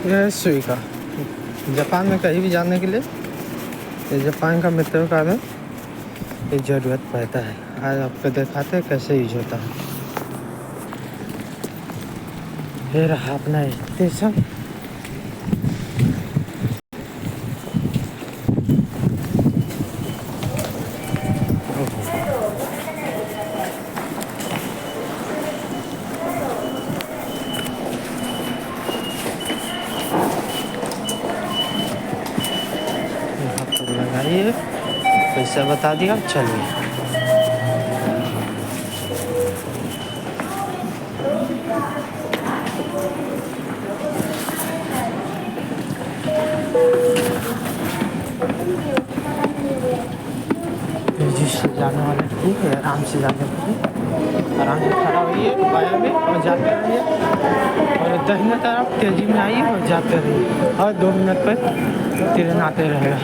यह सुइका जापान में कहीं भी जाने के लिए ये जापान का मेट्रो कार्ड में ये ज़रूरत पड़ता है। आज आपको दिखाते हैं कैसे यूज होता है। ये रहा अपना स्टेशन। लगाइए, पैसा बता दिया, चलिए। तेजी से जाने वाले ठीक है, आराम से जाने के लिए आराम से खड़ा होइए बाया में और जाते रहिए, और दाहिने तरफ तेजी में आइए और जाते रहिए, और 2 मिनट पर ट्रेन आते रहेगा।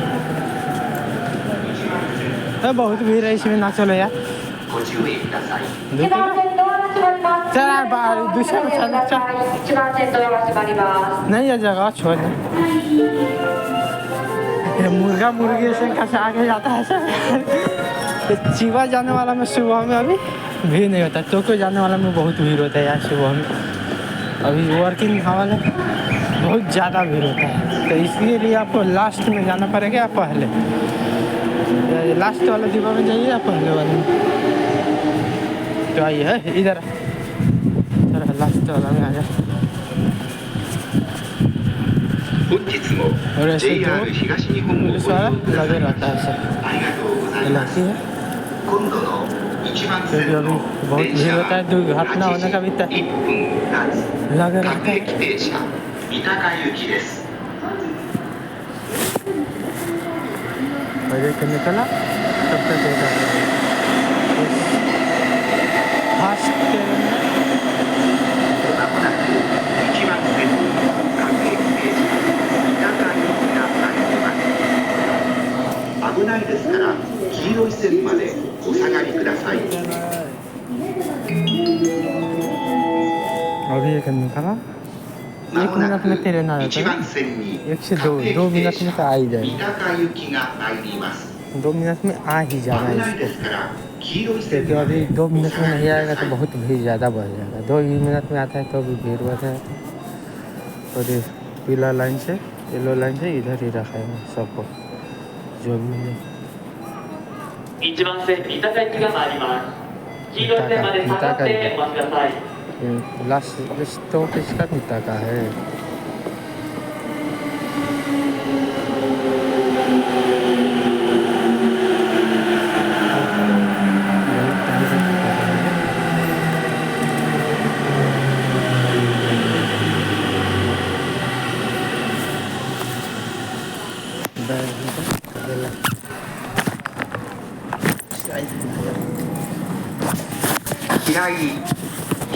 तो बहुत भीड़ है इसमें, ना चलो यार। दूसरा नहीं है जगह छोड़। मुर्गा मुर्गी से कैसे आगे जाता है सर। चिवा जाने वाला में सुबह में अभी भीड़ नहीं होता, टोक्यो जाने वाला में बहुत भीड़ होता है यार सुबह में। अभी वर्किंग आवर है, बहुत ज़्यादा भीड़ होता है, तो इसके लिए आपको लास्ट में जाना पड़ेगा या पहले। लास्ट वाले डिब्बा में जाइए या पहले वाले में, तो आइए है इधर लास्ट वाला में आ जाए। और ऐसे पुलिस वाला लगे रहता है सर, लाती है क्योंकि अभी बहुत भीड़ होता है, दुर्घटना होने का भी लगे रहता है। और एक निकला तब तक देखा अभी एक निकला, 1 मिनट में ट्रेन आ जाता है, 1 से 2 मिनट में तो आ ही जाएगा। 2 मिनट में आ ही जाना है इसको, क्योंकि अभी 2 मिनट में नहीं आएगा तो बहुत भीड़ ज़्यादा बढ़ जाएगा। 2 ही मिनट में आता है तो भी भीड़ बढ़ जाएगा। और ये पीला लाइन से येलो लाइन से इधर ही रखा है सबको, जो भी है। लास्ट स्टॉप इसका मिता का है।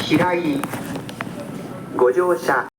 平井ご乗車